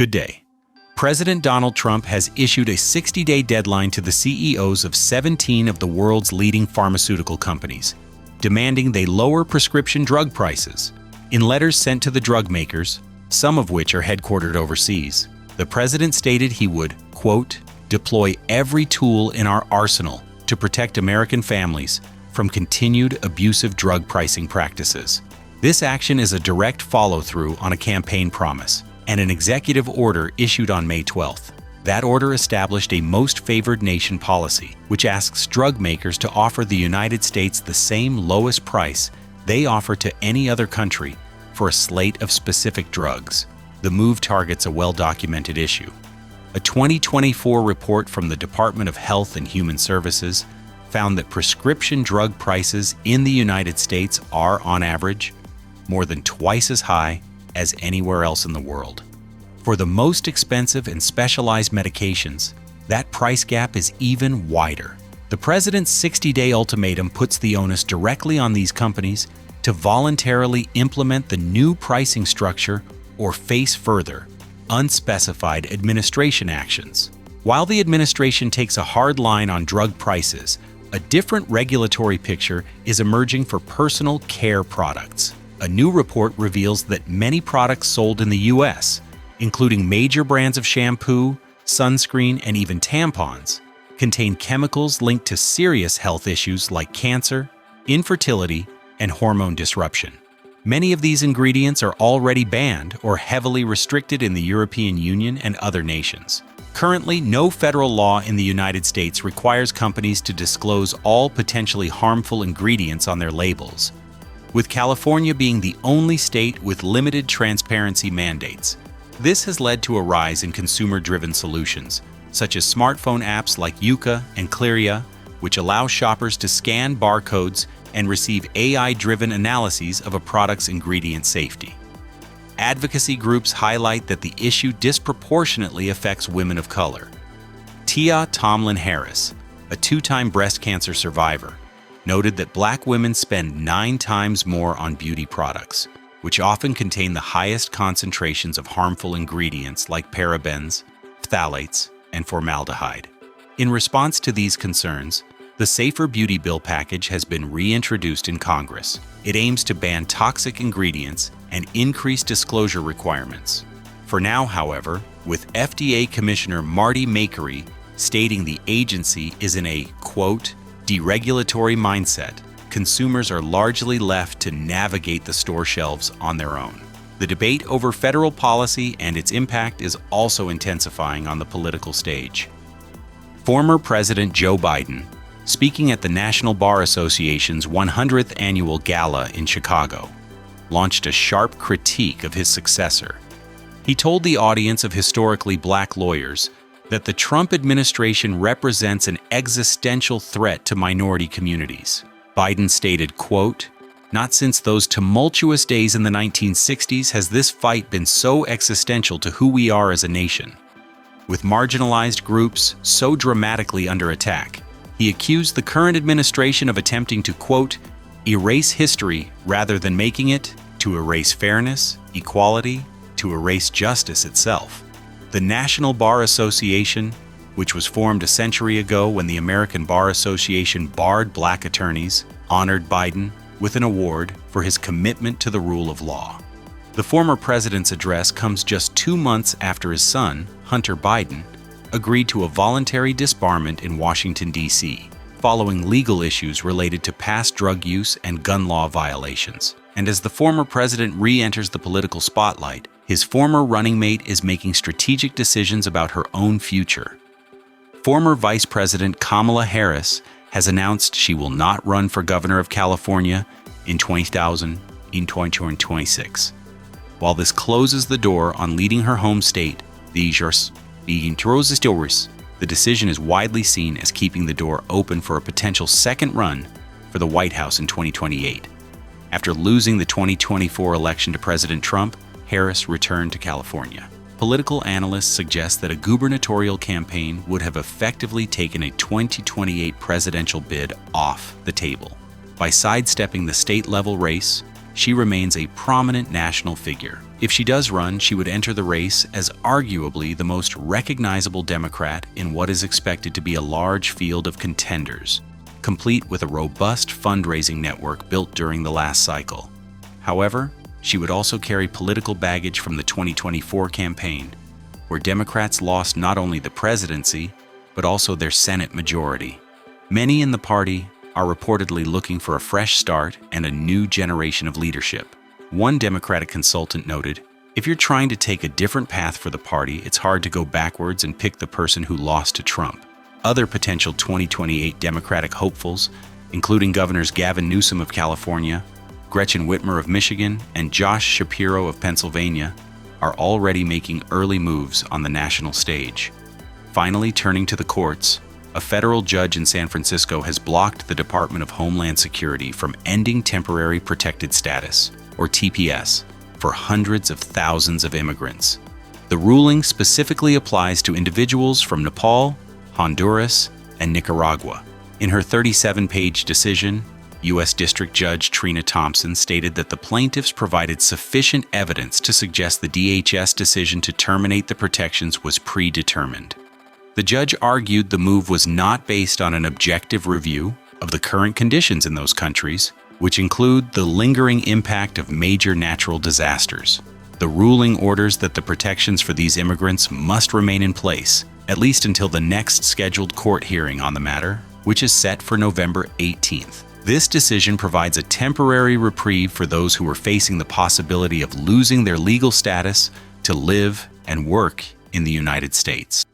Good day. President Donald Trump has issued a 60-day deadline to the CEOs of 17 of the world's leading pharmaceutical companies, demanding they lower prescription drug prices. In letters sent to the drug makers, some of which are headquartered overseas, the president stated he would, quote, deploy every tool in our arsenal to protect American families from continued abusive drug pricing practices. This action is a direct follow-through on a campaign promise and an executive order issued on May 12th. That order established a most favored nation policy, which asks drug makers to offer the United States the same lowest price they offer to any other country for a slate of specific drugs. The move targets a well-documented issue. A 2024 report from the Department of Health and Human Services found that prescription drug prices in the United States are, on average, more than twice as high as anywhere else in the world. For the most expensive and specialized medications, that price gap is even wider. The president's 60-day ultimatum puts the onus directly on these companies to voluntarily implement the new pricing structure or face further, unspecified administration actions. While the administration takes a hard line on drug prices, a different regulatory picture is emerging for personal care products. A new report reveals that many products sold in the U.S., including major brands of shampoo, sunscreen, and even tampons, contain chemicals linked to serious health issues like cancer, infertility, and hormone disruption. Many of these ingredients are already banned or heavily restricted in the European Union and other nations. Currently, no federal law in the United States requires companies to disclose all potentially harmful ingredients on their labels, with California being the only state with limited transparency mandates. This has led to a rise in consumer-driven solutions, such as smartphone apps like Yuka and Clearia, which allow shoppers to scan barcodes and receive AI-driven analyses of a product's ingredient safety. Advocacy groups highlight that the issue disproportionately affects women of color. Tia Tomlin Harris, a two-time breast cancer survivor, noted that Black women spend 9 times more on beauty products, which often contain the highest concentrations of harmful ingredients like parabens, phthalates, and formaldehyde. In response to these concerns, the Safer Beauty Bill package has been reintroduced in Congress. It aims to ban toxic ingredients and increase disclosure requirements. For now, however, with FDA Commissioner Marty Makary stating the agency is in a, quote, deregulatory mindset, consumers are largely left to navigate the store shelves on their own. The debate over federal policy and its impact is also intensifying on the political stage. Former President Joe Biden, speaking at the National Bar Association's 100th annual gala in Chicago, launched a sharp critique of his successor. He told the audience of historically Black lawyers that the Trump administration represents an existential threat to minority communities. Biden stated, quote, "Not since those tumultuous days in the 1960s has this fight been so existential to who we are as a nation. With marginalized groups so dramatically under attack, he accused the current administration of attempting to, quote, erase history rather than making it, to erase fairness, equality, to erase justice itself." The National Bar Association, which was formed a century ago when the American Bar Association barred Black attorneys, honored Biden with an award for his commitment to the rule of law. The former president's address comes just 2 months after his son, Hunter Biden, agreed to a voluntary disbarment in Washington, D.C., following legal issues related to past drug use and gun law violations. And as the former president re-enters the political spotlight, his former running mate is making strategic decisions about her own future. Former Vice President Kamala Harris has announced she will not run for governor of California in 2026. While this closes the door on leading her home state, the decision is widely seen as keeping the door open for a potential second run for the White House in 2028. After losing the 2024 election to President Trump, Harris returned to California. Political analysts suggest that a gubernatorial campaign would have effectively taken a 2028 presidential bid off the table. By sidestepping the state-level race, she remains a prominent national figure. If she does run, she would enter the race as arguably the most recognizable Democrat in what is expected to be a large field of contenders, complete with a robust fundraising network built during the last cycle. However, she would also carry political baggage from the 2024 campaign, where Democrats lost not only the presidency, but also their Senate majority. Many in the party are reportedly looking for a fresh start and a new generation of leadership. One Democratic consultant noted, "If you're trying to take a different path for the party, it's hard to go backwards and pick the person who lost to Trump." Other potential 2028 Democratic hopefuls, including Governors Gavin Newsom of California, Gretchen Whitmer of Michigan, and Josh Shapiro of Pennsylvania, are already making early moves on the national stage. Finally, turning to the courts, a federal judge in San Francisco has blocked the Department of Homeland Security from ending temporary protected status, or TPS, for hundreds of thousands of immigrants. The ruling specifically applies to individuals from Nepal, Honduras, and Nicaragua. In her 37-page decision, U.S. District Judge Trina Thompson stated that the plaintiffs provided sufficient evidence to suggest the DHS decision to terminate the protections was predetermined. The judge argued the move was not based on an objective review of the current conditions in those countries, which include the lingering impact of major natural disasters. The ruling orders that the protections for these immigrants must remain in place, at least until the next scheduled court hearing on the matter, which is set for November 18th. This decision provides a temporary reprieve for those who are facing the possibility of losing their legal status to live and work in the United States.